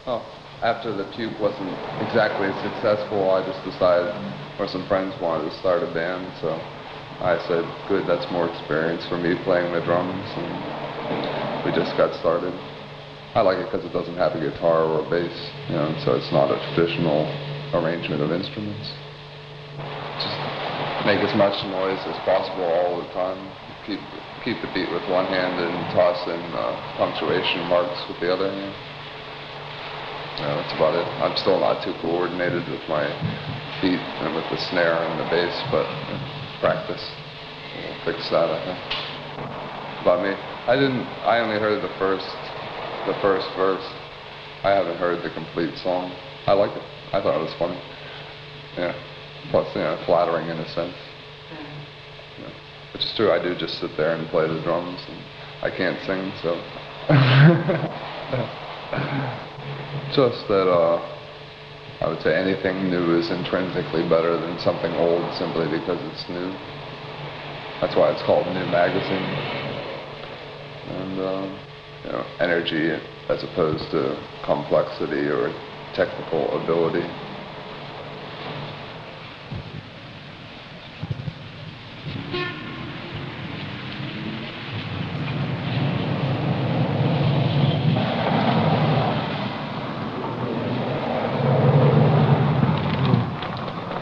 Oh, after the puke wasn't exactly successful, I just decided, or some friends wanted to start a band, so I said, good, that's more experience for me playing the drums, and we just got started. I like it because it doesn't have a guitar or a bass, you know, so it's not a traditional arrangement of instruments. Just make as much noise as possible all the time. Keep the beat with one hand and toss in punctuation marks with the other hand. Yeah, that's about it. I'm still not too coordinated with my feet and with the snare and the bass, but practice will fix that, I think. About me, I only heard the first verse. I haven't heard the complete song. I liked it. I thought it was funny. Yeah. Plus, you know, flattering in a sense. Yeah. Which is true. I do just sit there and play the drums, and I can't sing, so. Just that I would say anything new is intrinsically better than something old simply because it's new. That's why it's called New Magazine. And you know, energy as opposed to complexity or technical ability.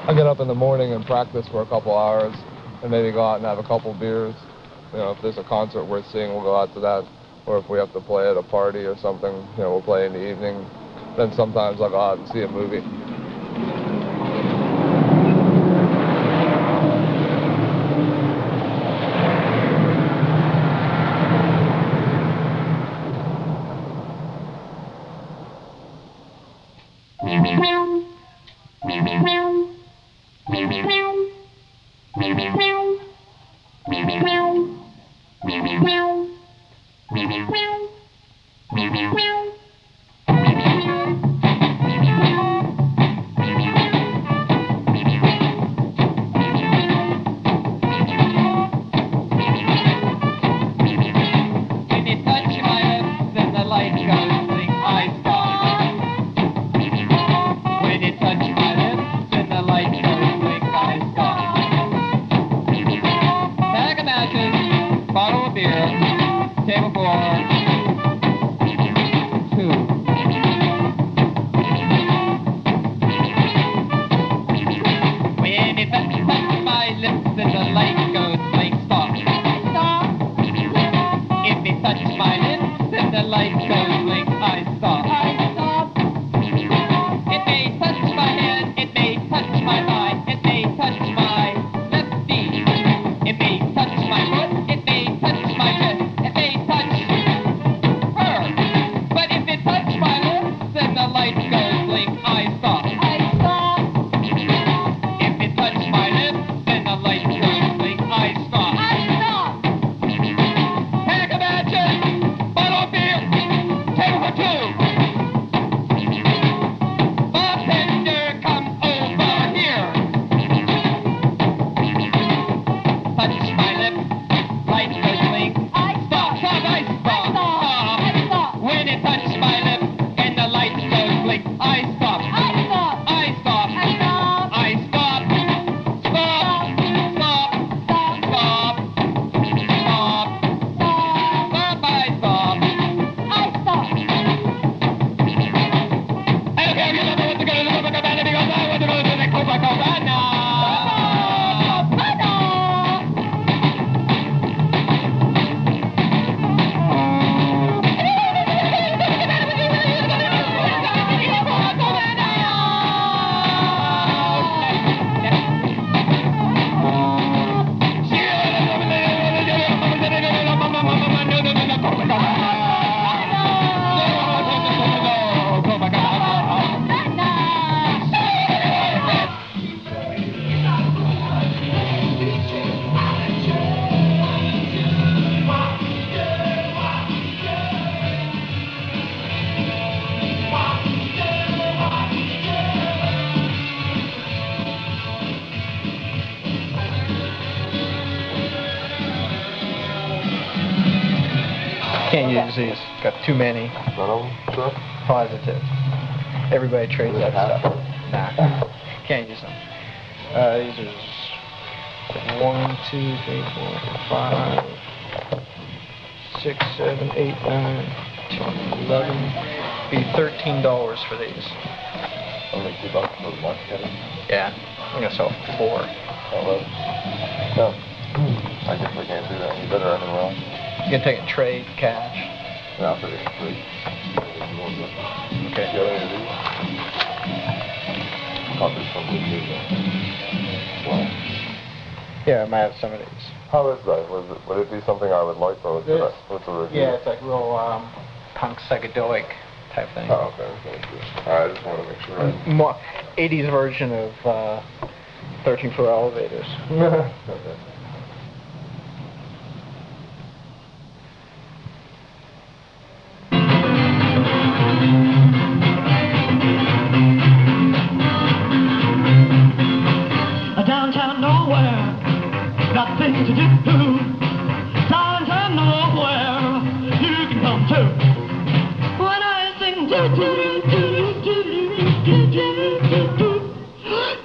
I get up in the morning and practice for a couple hours and maybe go out and have a couple beers. You know, if there's a concert worth seeing, we'll go out to that. Or if we have to play at a party or something, you know, we'll play in the evening. Then sometimes I'll go out and see a movie. Can't use these. Got too many. None of them, sure? Positive. Everybody trades that stuff. Nah, can't use them. These are 1, 2, 3, 4, 5, 6, 7, 8, 9, 10, 11. Be $13 for these. Only $2 for the one, Kevin? Yeah, I'm gonna sell 4. Oh, no. I guess I can't do that. You better have it wrong. You can take a trade, cash. No, I'll put it in 3. Okay. You got any of these? Probably something to do that. Well. Yeah, I might have some of these. How is that? Would it be something I would like, or what's the review? Yeah, it's like real punk psychedelic type thing. Oh, okay. I just want to make sure. More 80s version of 13-foot elevators. Okay. Downtown nowhere, nothing to do. Downtown nowhere, you can come to. When I sing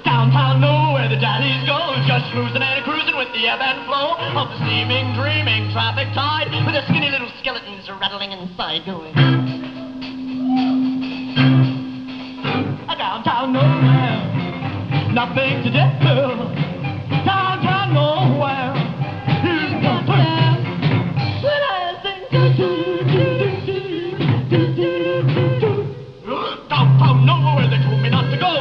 downtown nowhere, the daddies go, just cruising and cruising with the ebb and flow of the steaming, dreaming traffic tide, with the skinny little skeletons rattling inside going. Downtown nowhere, nothing to do. Downtown nowhere, you can come to. When I sing downtown nowhere, they told me not to go.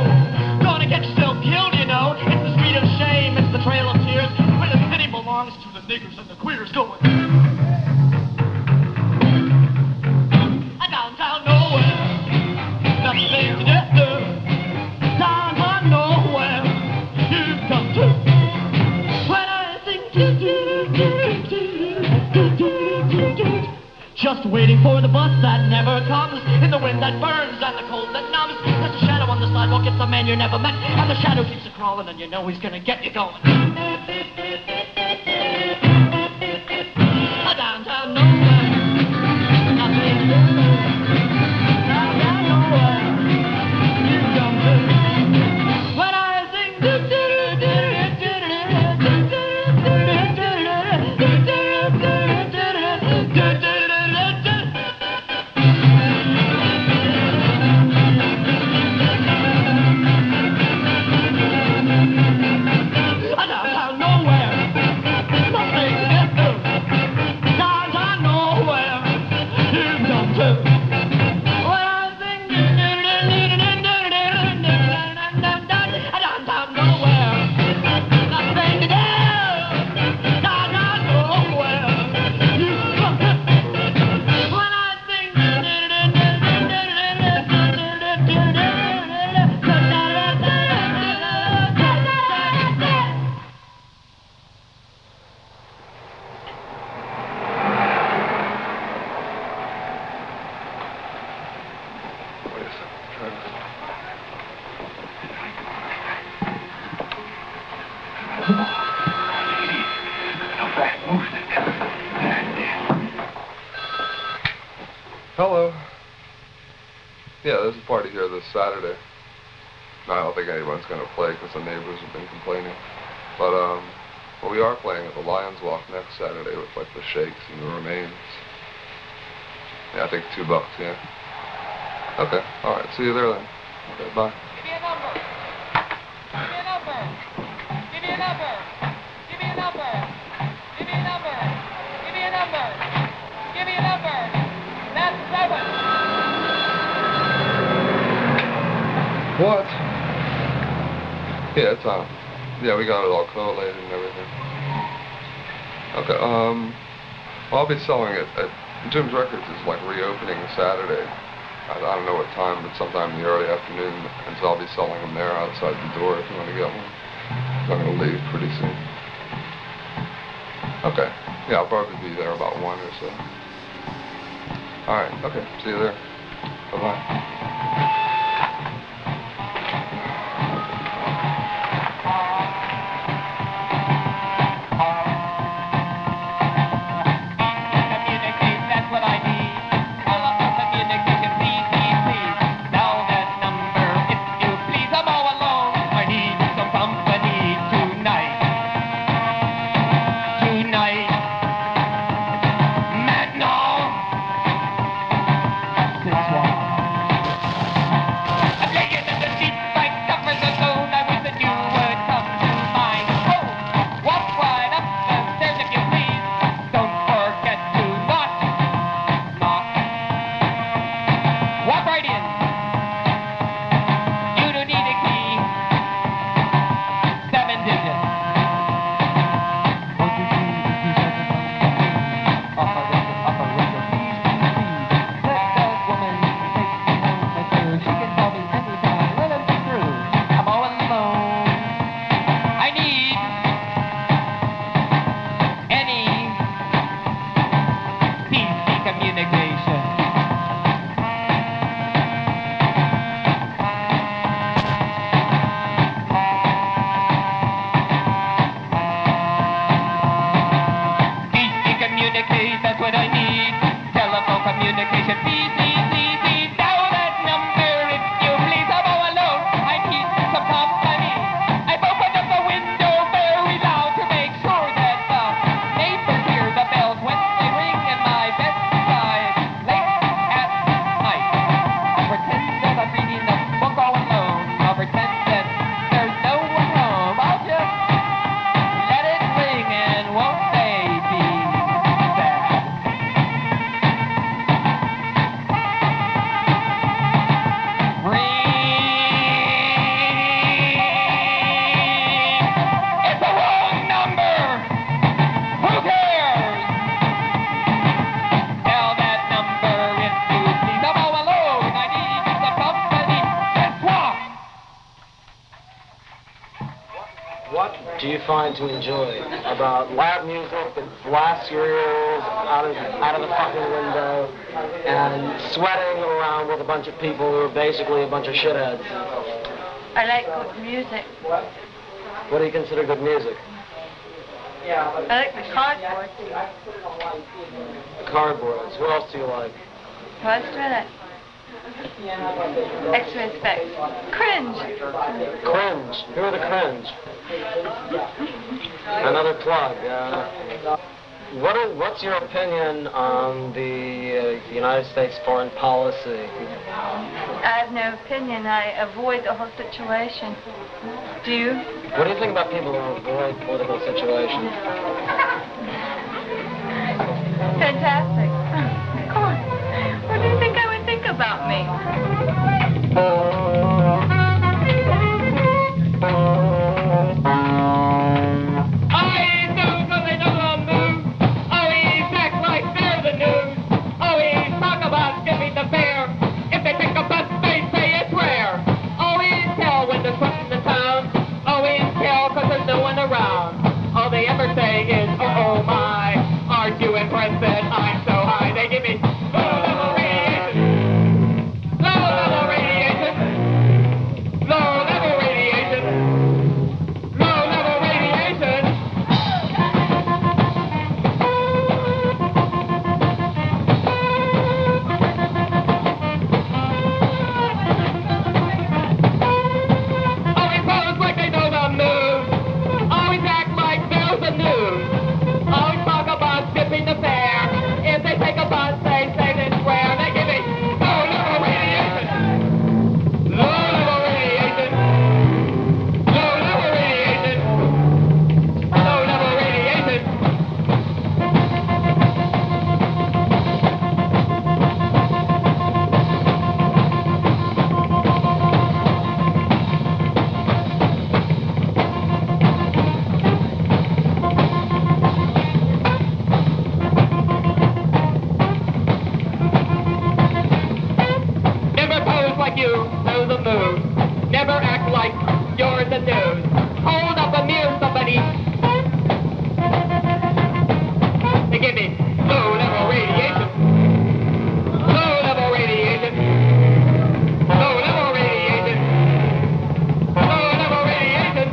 Gonna get yourself killed, you know. It's the street of shame, it's the trail of tears, where the city belongs to the niggers and the queers going. Downtown nowhere, nothing to do. Downtown nowhere, you come to. When I sing just waiting for the bus that never comes, in the wind that burns and the cold that numbs. There's a shadow on the sidewalk, it's a man you never met, and the shadow keeps you crawling, and you know he's gonna get you going. Downtown nowhere, nothing to do. Downtown nowhere, you come to. When I sing downtown nowhere, nothing to do. Downtown nowhere, you come to. When I sing downtown nowhere, nothing to do. Downtown nowhere, you come to. When I sing Wait a second. Try this. Hello. Yeah, there's a party here this Saturday. I don't think anyone's going to play because the neighbors have been complaining. But we are playing at the Lions Walk next Saturday with like the Shakes and the Remains. Yeah, I think $2, yeah. Okay, alright, see you there then. Okay, bye. Give me a number. Give me a number. Give me a number. Give me a number. Give me a number. Give me a number. Give me a number. That's 7. What? Yeah, it's on. Yeah, we got it all collated and everything. Okay, well, I'll be selling it at Jim's Records is like reopening Saturday. I don't know what time, but sometime in the early afternoon, and so I'll be selling them there outside the door if you want to get one. I'm going to leave pretty soon. Okay. Yeah, I'll probably be there about 1 or so. Alright, okay. See you there. Bye-bye. Communicate, that's what I need. Call up the communication, please, please, please. Now that number find to enjoy about loud music that blasts your ears out of the fucking window and sweating around with a bunch of people who are basically a bunch of shitheads? I like good music. What do you consider good music? I like the cardboard. The cardboards. Who else do you like? What's with it? X-ray specs. Cringe. Cringe. Who are the cringe? Another plug. What's your opinion on the United States foreign policy? I have no opinion. I avoid the whole situation. Do you? What do you think about people who avoid political situations? Fantastic. Come on. What do you think I would think about me? All they ever say is, oh my, aren't you impressed that I'm so high? They give me low-level radiation, low-level radiation, low-level radiation, low-level radiation. Always pose like they know the news. Always act like there's the news. Always talk about skipping the fair. If they take a bus, they say they swear. They give me low-level radiation. Low-level radiation. Low-level radiation. Low-level radiation. Never pose like you know the moves. Never act like you're the news. Hold up a mirror, somebody. They give me low-level radiation. Low-level radiation. Low-level radiation. Low-level radiation.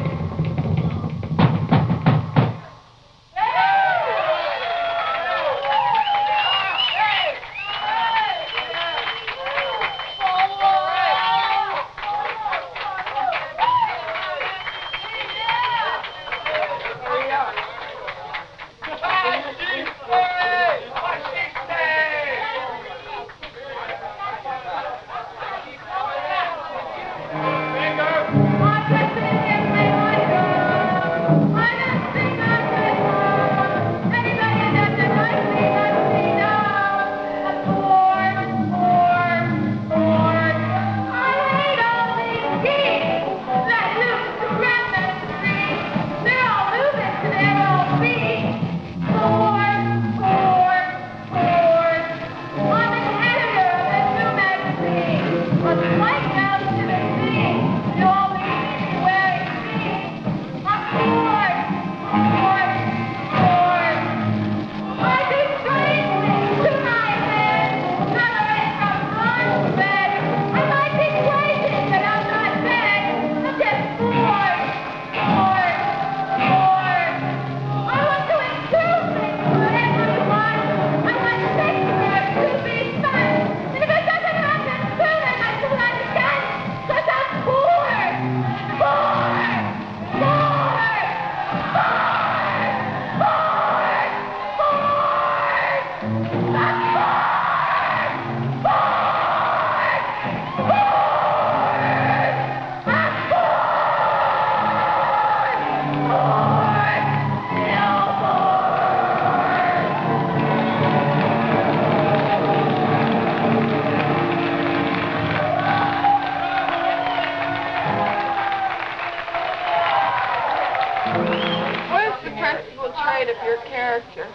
character?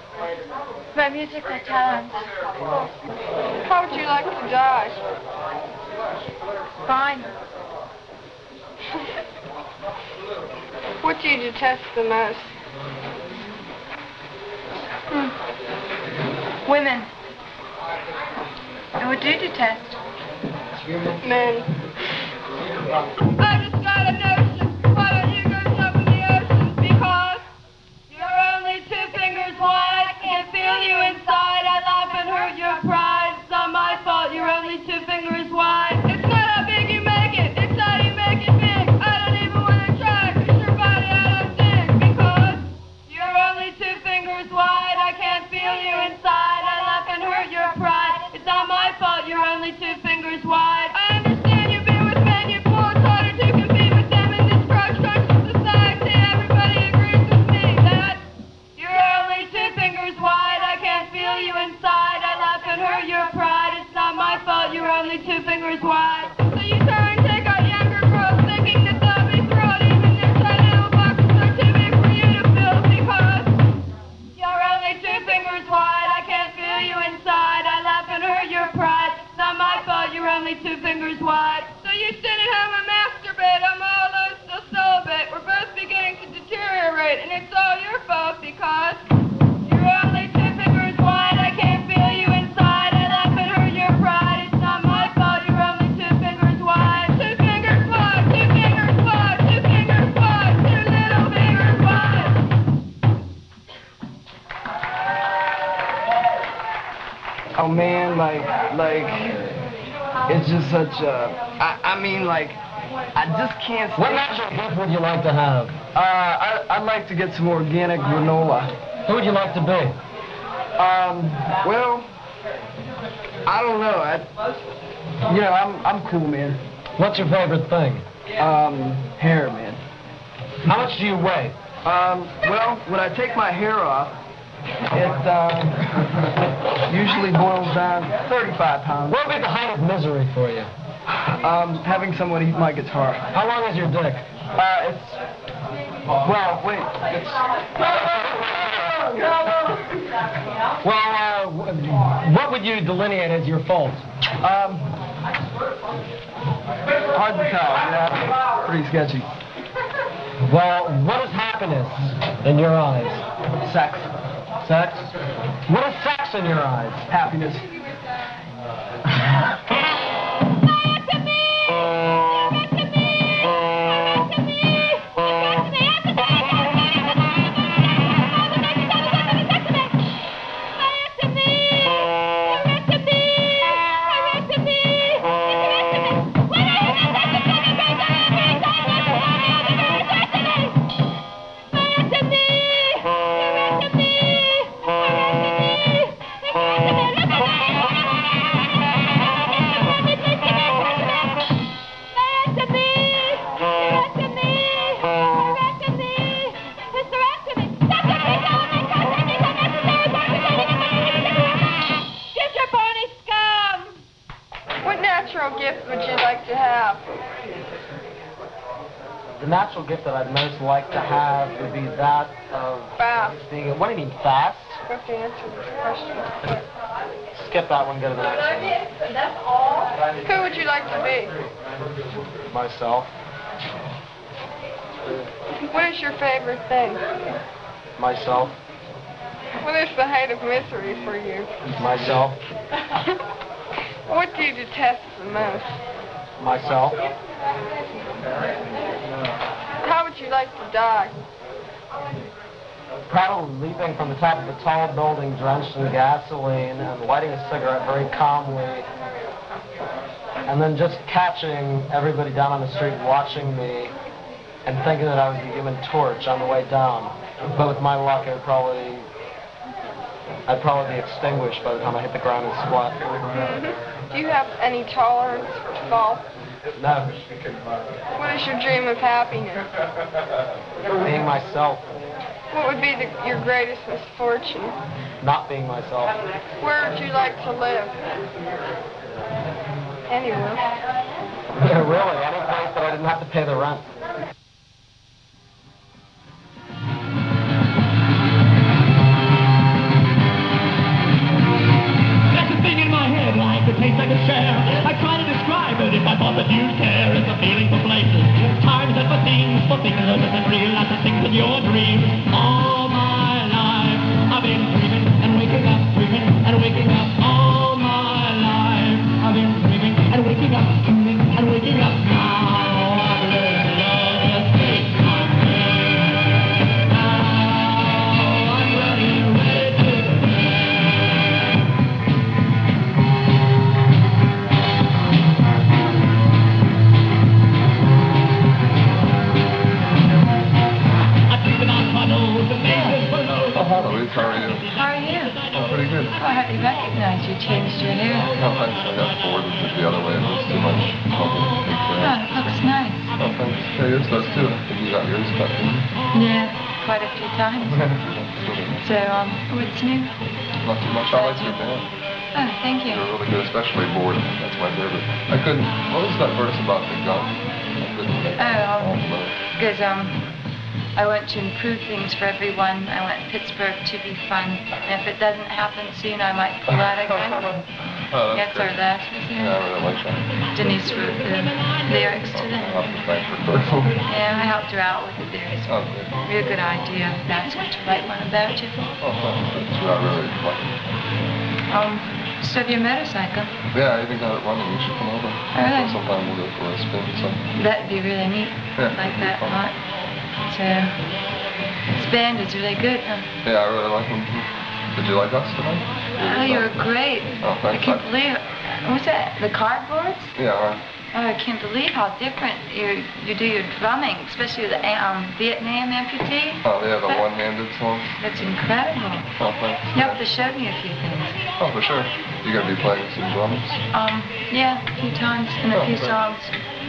My musical talent. How would you like to die? Fine. What do you detest the most? Women. And what do you detest? Men. I just got a notion. Why don't you go jump in the ocean? Because you're only 2 fingers wide. I can't feel you inside. I laugh and hurt your pride. It's not my fault. You're only 2 fingers wide. It's not how big you make it. It's how you make it big. I don't even want to try. 'Cause your body I don't dig. Because you're only 2 fingers wide. I can't feel you inside. I laugh and hurt your pride. It's not my fault. You're only 2 fingers wide. I understand you've been with men. You pull it's harder to compete with them in this cross-structural society. Everybody agrees with me that you're only 2 fingers wide. I can't feel you inside. I laugh and hurt your pride. It's not my fault. You're only 2 fingers wide. So you turn and take out younger girls, thinking that they'll be thrilled. Even their tiny little boxes are too big for you to fill. Because you're only 2 fingers wide. I can't feel you inside. I laugh and hurt your pride. It's not my fault. You're only 2 fingers wide. So you sit at home and masturbate. I'm all alone, still celibate. We're both beginning to deteriorate, and it's all your fault because you're only 2 fingers wide. I can't feel you inside. I laugh and hurt your pride. It's not my fault. You're only 2 fingers wide. 2 fingers wide. 2 fingers wide. 2 fingers wide. 2 little fingers wide. Oh man, like, it's just such a, I mean, like, I just can't What say. natural gift would you like to have? I'd like to get some organic granola. Who would you like to be? Well, I don't know. I'm cool, man. What's your favorite thing? Hair, man. How much do you weigh? Well, when I take my hair off, it usually boils down 35 pounds. What would be the height of misery for you? Having someone eat my guitar. How long is your dick? Well, wait, Well, what would you delineate as your fault? hard to tell, yeah, pretty sketchy. Well, what is happiness in your eyes? Sex. Sex? What is sex in your eyes? Happiness. The natural gift that I'd most like to have would be that of being. What do you mean, fast? You have to answer this question. Skip that one, go to the next one. Who would you like to be? Myself. What is your favorite thing? Myself. What is the height of misery for you? Myself. What do you detest the most? Myself. How would you like to die? Probably leaping from the top of a tall building drenched in gasoline and lighting a cigarette very calmly. And then just catching everybody down on the street watching me and thinking that I was the Human Torch on the way down. But with my luck, I'd probably be extinguished by the time I hit the ground and splat. Do you have any tolerance for golf? No. What is your dream of happiness? Being myself. What would be your greatest misfortune? Not being myself. Where would you like to live? Anywhere. Really, any place that I didn't have to pay the rent. That's the thing in my head, like the taste I could share. I try to describe it if I thought that you'd care. It's a feeling for places, times that for things that isn't real, not the things of your dreams. All my life, I've been dreaming and waking up, dreaming and waking up. All my life, I've been dreaming and waking up, dreaming and waking up. Now I've learned to love the state of mind. Now I'm ready to Hello, Louise. How are you? How are you? Oh, pretty good. Oh, I hardly recognize you. Changed your hair. Oh, thanks. I got bored with it the other way. It was too much trouble. Oh, it looks nice. Oh, thanks. Yeah, yours does too. I think you got yours cut, didn't you? Yeah, quite a few times. So, what's new? Not too much. I like your band. Oh, thank you. You're really good, especially bored. That's my favorite. I couldn't. What was that verse about the gun? I couldn't make Because, I want to improve things for everyone. I want Pittsburgh to be fun. And if it doesn't happen soon, I might pull out again. Oh, that's That's our great. last was here. Yeah, I really like that. Denise wrote the lyrics to them. I'll have to thank her for it. Yeah, I helped her out with the lyrics. Oh, good. Real good idea. That's what to write one about you. Oh, thanks. That's what I really like. So have your motorcycle. Yeah, I even got it running. You should come over. really? Sometime we'll go for a spin. So. That'd be really neat. Yeah, Like that a fun. lot. So, this band is really good, huh? Yeah, I really like them. Did you like us tonight? Oh, you were great. Oh, I thanks. can't believe it. What's that? The cardboards? Yeah, all right. Oh, I can't believe how different you do your drumming, especially with the Vietnam amputee. Oh, yeah, the That- one-handed song. That's incredible. Oh, thanks. You have to show me a few things. Oh, for sure. You gonna be playing some drums? Yeah, a few times and a Oh, few great. songs.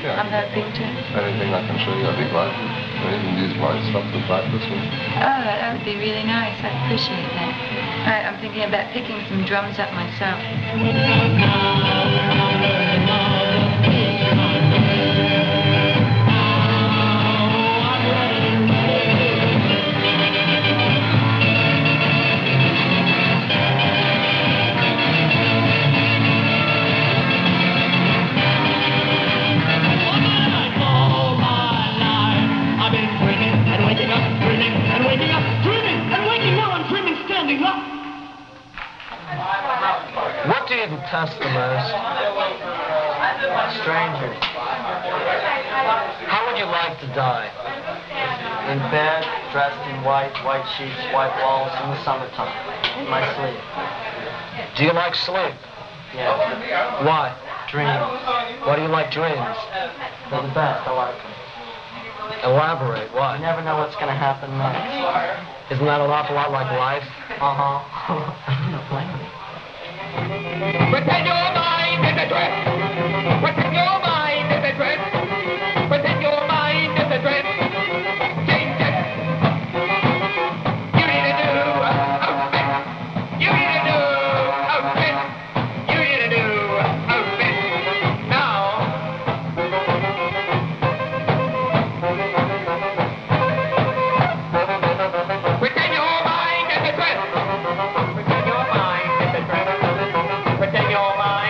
Yeah. I'm hoping to. Anything I can show you, I'd be glad to. I even use my stuff to practice with. Oh, that would be really nice. I appreciate that. I'm thinking about picking some drums up myself. What do you detest the most? Strangers. How would you like to die? In bed, dressed in white sheets, white walls, in the summertime. In my sleep. Do you like sleep? Yeah. Why? Dreams. Why do you like dreams? They're the best. I like them. Elaborate. Why? You never know what's going to happen next. Isn't that an awful lot like life? Pretend your mind is a dress. Pretend your mind is a dress. Pretend your mind is a dress. Change it. You need a new outfit. You need a new outfit. You need a new outfit. Now. Pretend your mind is a dress. Pretend your mind is a dress. Pretend your mind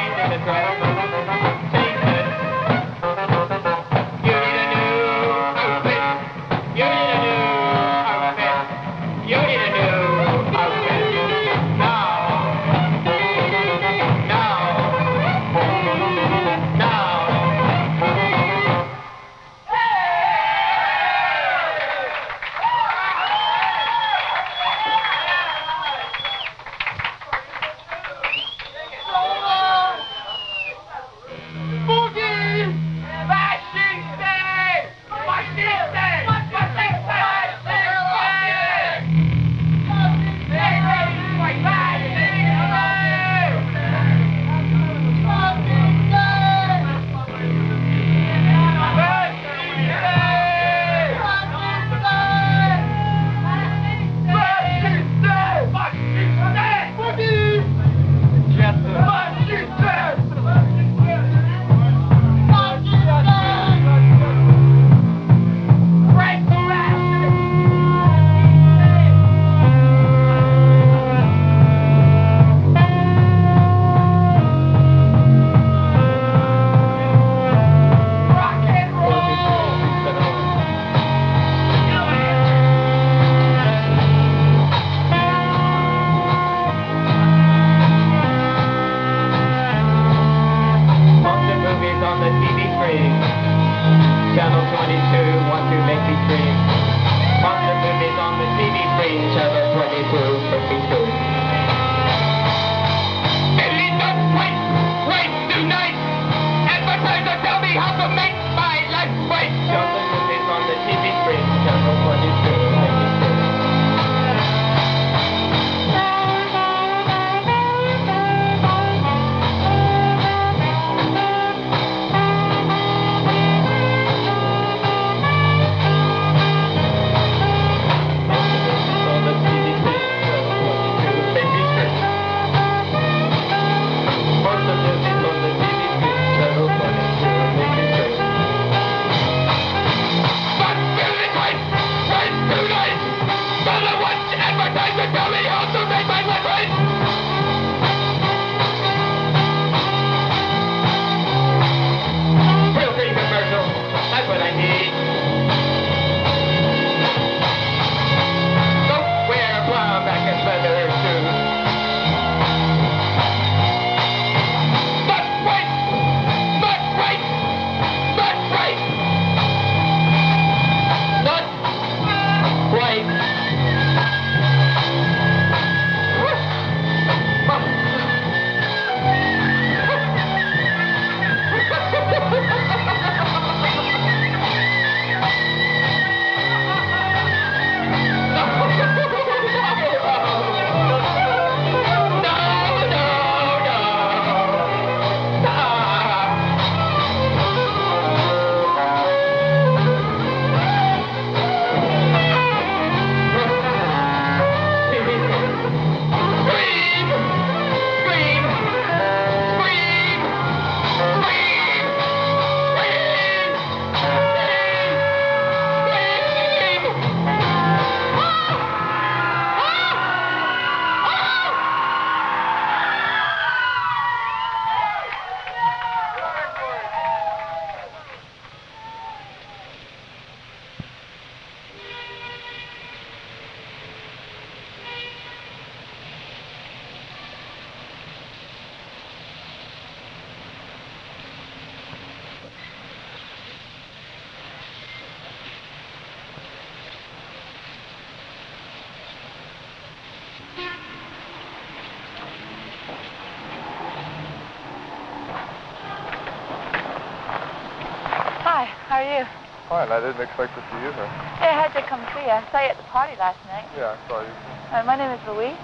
How are you? Fine. I didn't expect to see you here. Hey, I had to come see you. I saw you at the party last night. Yeah, I saw you. My name is Louise.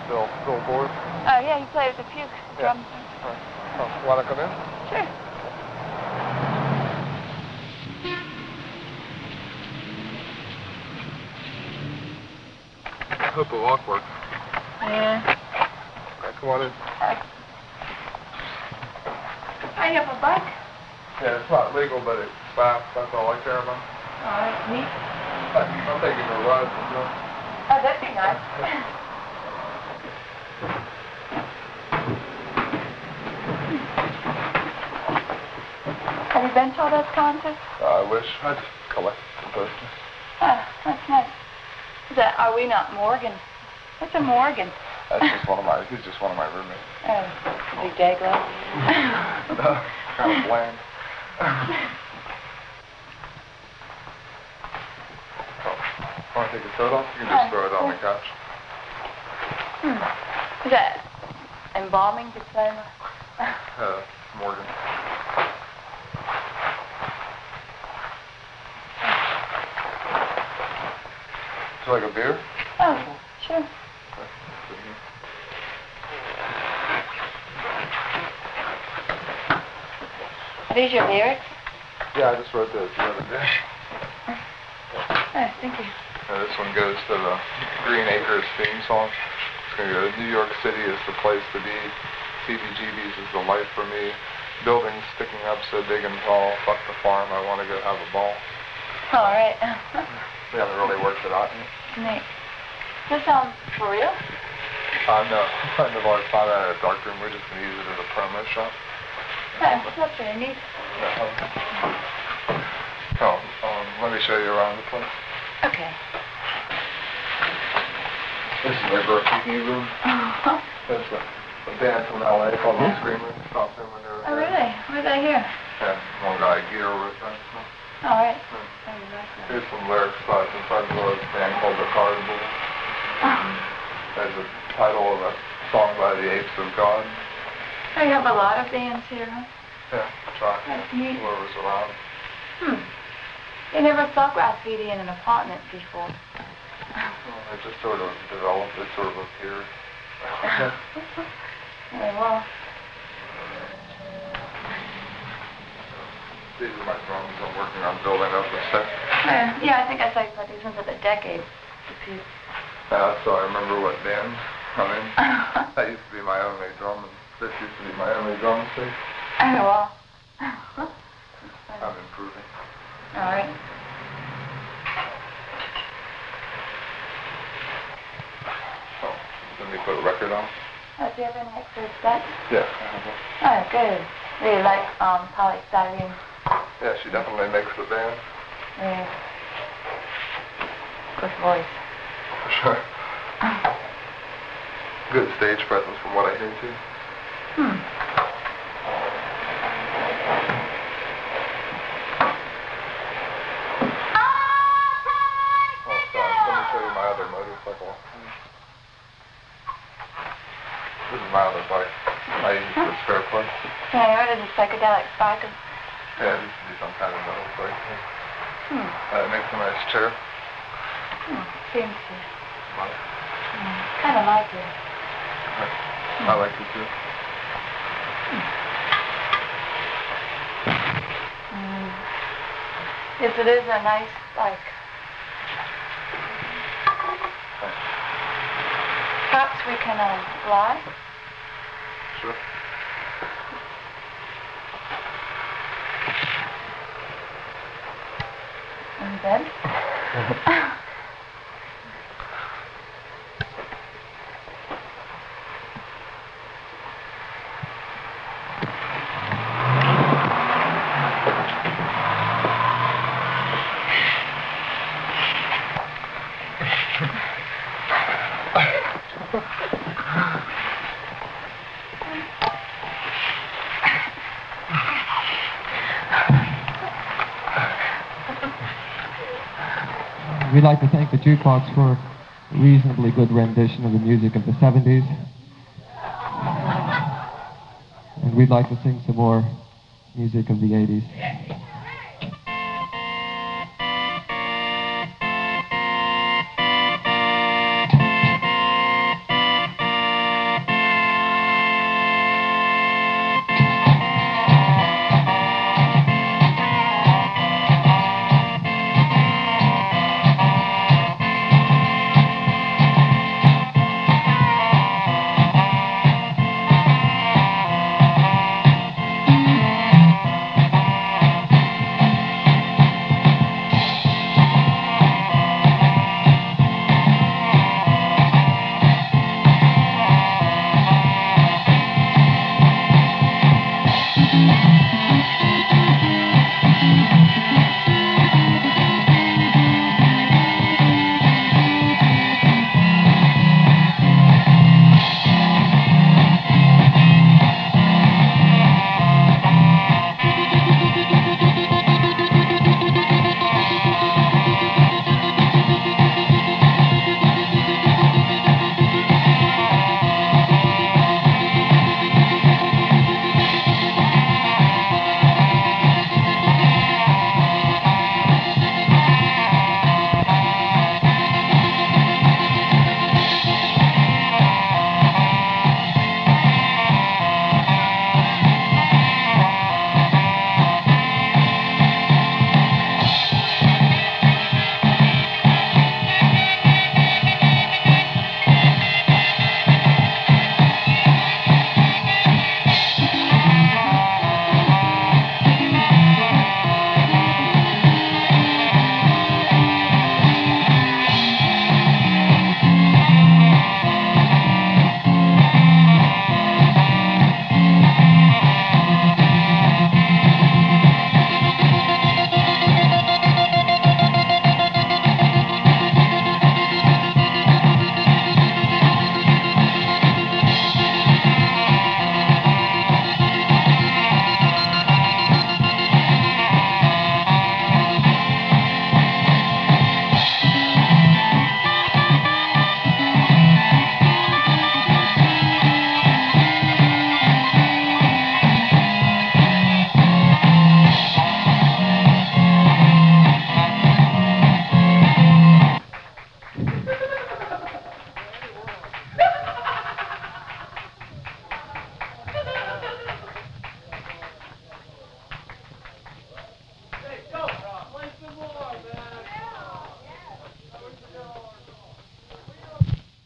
Bill Board. Oh, yeah, he played with the Fuchs drums. All right. Oh, want to come in? Sure. I hope the lock works. Yeah. Okay, come on in. Are you have a bike? Yeah, it's not legal, but it's fast. That's all I care about. Oh, that's neat. I'm taking a ride. Oh, that'd be nice. Have you been to all those concerts? I wish. I just collect the posters. Oh, that's nice. Are we not Morgan? What's a Morgan? That's just one of my. He's just one of my roommates. Oh, big day glove. No, kind of bland. Want to take your coat off? You can just throw it on the couch. Is that embalming diploma? Morgan. Would you like a beer? Oh, sure. Are these your lyrics? Yeah, I just wrote those the other day. Oh, thank you. This one goes to the Green Acres theme song. It's going to go, New York City is the place to be. CBGB's is the life for me. Buildings sticking up so big and tall. Fuck the farm, I want to go have a ball. All right. We haven't really worked it out yet. Neat. This for real? No. Friend of ours found out at a dark room. We're just going to use it as a promo shop. Oh, that's really neat. Let me show you around the place. Okay. This is our graffiti room. There's a band from LA called The Screamers. Stopped in when they were Oh, really? Where's that here? Yeah, one guy, Guido, with that. All right. Here's some lyrics inside of a band called The Cardboard. There's a title of a song by the Apes of God. Oh, you have a lot of bands here, huh? Yeah, try. That's neat. Whoever's around. You never saw graffiti in an apartment before. Well, it just sort of developed. It sort of appeared. Very well. These are my drums. I'm working on building up the set. Yeah, I think I saw you play these ones at the Decade. So I remember what band I'm in. That used to be my only drum, and this used to be my only drum set. Oh, well. I'm improving. All right. Oh, let me put a record on. Oh, do you have any extra stuff? Yeah. Oh, good. Really like polystyrene. Yeah, she definitely makes the band. Yeah. Good voice. For sure. Good stage presence from what I hear too. Show you my other motorcycle. This is my other bike. I use it for spare parts. Yeah, I heard it's a psychedelic sparkle. Yeah, it used to be some kind of metal bike. It makes a nice chair. Seems to. Kind of like it. I like it too. Yes, it is a nice bike. Perhaps we can fly? Sure. In bed? We'd like to thank the Jukebox for a reasonably good rendition of the music of the 70s. And we'd like to sing some more music of the 80s.